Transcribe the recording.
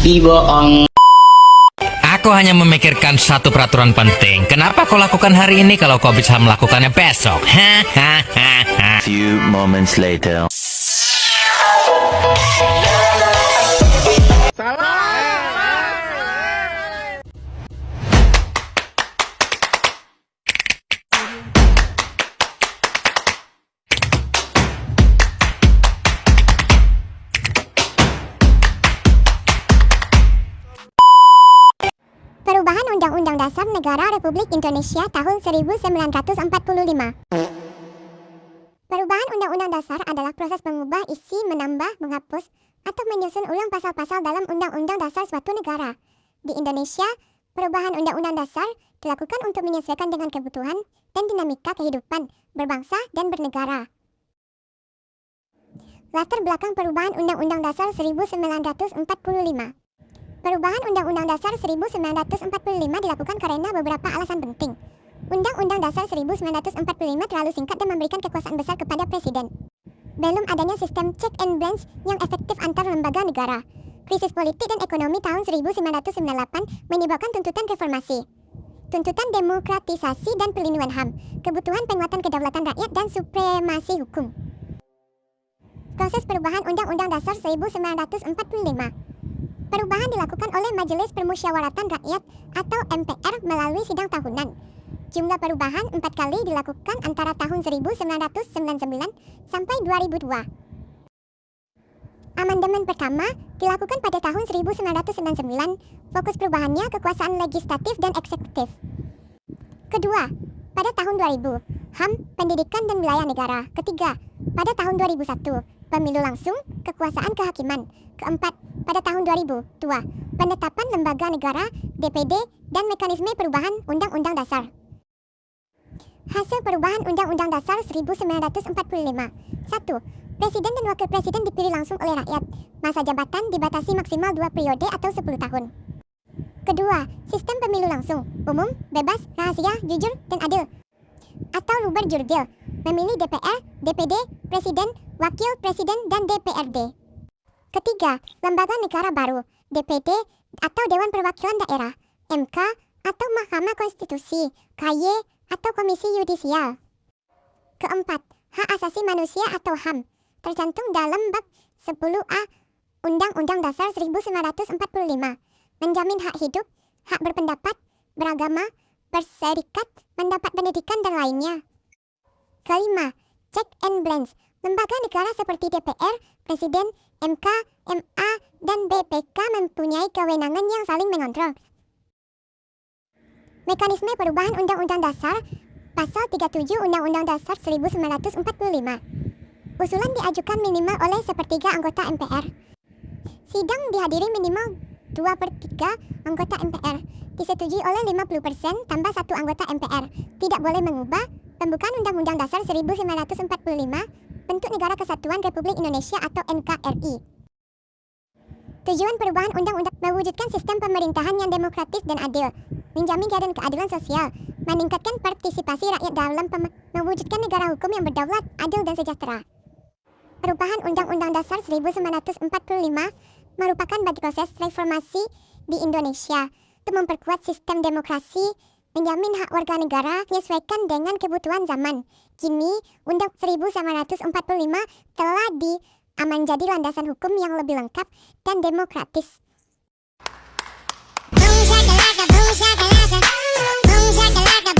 Ih, bohong. Aku hanya memikirkan satu peraturan penting. Kenapa kau lakukan hari ini kalau kau bisa melakukannya besok? Few moments later. Perubahan Undang-Undang Dasar Negara Republik Indonesia tahun 1945. Perubahan Undang-Undang Dasar adalah proses mengubah isi, menambah, menghapus, atau menyusun ulang pasal-pasal dalam Undang-Undang Dasar suatu negara. Di Indonesia, perubahan Undang-Undang Dasar dilakukan untuk menyesuaikan dengan kebutuhan dan dinamika kehidupan berbangsa dan bernegara. Latar belakang perubahan Undang-Undang Dasar 1945. Perubahan Undang-Undang Dasar 1945 dilakukan karena beberapa alasan penting. Undang-Undang Dasar 1945 terlalu singkat dan memberikan kekuasaan besar kepada Presiden. Belum adanya sistem check and balance yang efektif antar lembaga negara. Krisis politik dan ekonomi tahun 1998 menyebabkan tuntutan reformasi. Tuntutan demokratisasi dan perlindungan HAM. Kebutuhan penguatan kedaulatan rakyat dan supremasi hukum. Proses perubahan Undang-Undang Dasar 1945. Perubahan dilakukan oleh Majelis Permusyawaratan Rakyat atau MPR melalui sidang tahunan. Jumlah perubahan 4 kali dilakukan antara tahun 1999 sampai 2002. Amandemen pertama dilakukan pada tahun 1999, fokus perubahannya kekuasaan legislatif dan eksekutif. Kedua, pada tahun 2000, HAM, pendidikan dan wilayah negara. Ketiga, pada tahun 2001, pemilu langsung, kekuasaan kehakiman. Keempat, pada tahun 2002, penetapan lembaga negara, DPD, dan mekanisme perubahan Undang-Undang Dasar. Hasil perubahan Undang-Undang Dasar 1945. 1. Presiden dan Wakil Presiden dipilih langsung oleh rakyat. Masa jabatan dibatasi maksimal 2 periode atau 10 tahun. Kedua, sistem pemilu langsung, umum, bebas, rahasia, jujur, dan adil. Atau luber jurdil, memilih DPR, DPD, Presiden, Wakil Presiden, dan DPRD. Ketiga, lembaga negara baru, DPD atau Dewan Perwakilan Daerah, MK atau Mahkamah Konstitusi, KY atau Komisi Yudisial. Keempat, hak asasi manusia atau HAM, tercantum dalam bab 10A Undang-Undang Dasar 1945, menjamin hak hidup, hak berpendapat, beragama, berserikat, mendapat pendidikan, dan lainnya. Kelima, check and balance, lembaga negara seperti DPR, Presiden, MK, MA, dan BPK mempunyai kewenangan yang saling mengontrol. Mekanisme perubahan Undang-Undang Dasar, Pasal 37 Undang-Undang Dasar 1945. Usulan diajukan minimal oleh sepertiga anggota MPR. Sidang dihadiri minimal 2/3 anggota MPR. Disetujui oleh 50% tambah 1 anggota MPR. Tidak boleh mengubah pembukaan Undang-Undang Dasar 1945, bentuk Negara Kesatuan Republik Indonesia atau NKRI. Tujuan perubahan undang-undang mewujudkan sistem pemerintahan yang demokratis dan adil, menjamin keadilan sosial, meningkatkan partisipasi rakyat dalam mewujudkan negara hukum yang berdaulat, adil, dan sejahtera. Perubahan Undang-Undang Dasar 1945 merupakan bagian proses reformasi di Indonesia untuk memperkuat sistem demokrasi, menjamin hak warga negara, menyesuaikan dengan kebutuhan zaman. Kini, Undang 1945 telah menjadi landasan hukum yang lebih lengkap dan demokratis. Boom shakalaka, boom shakalaka, boom shakalaka,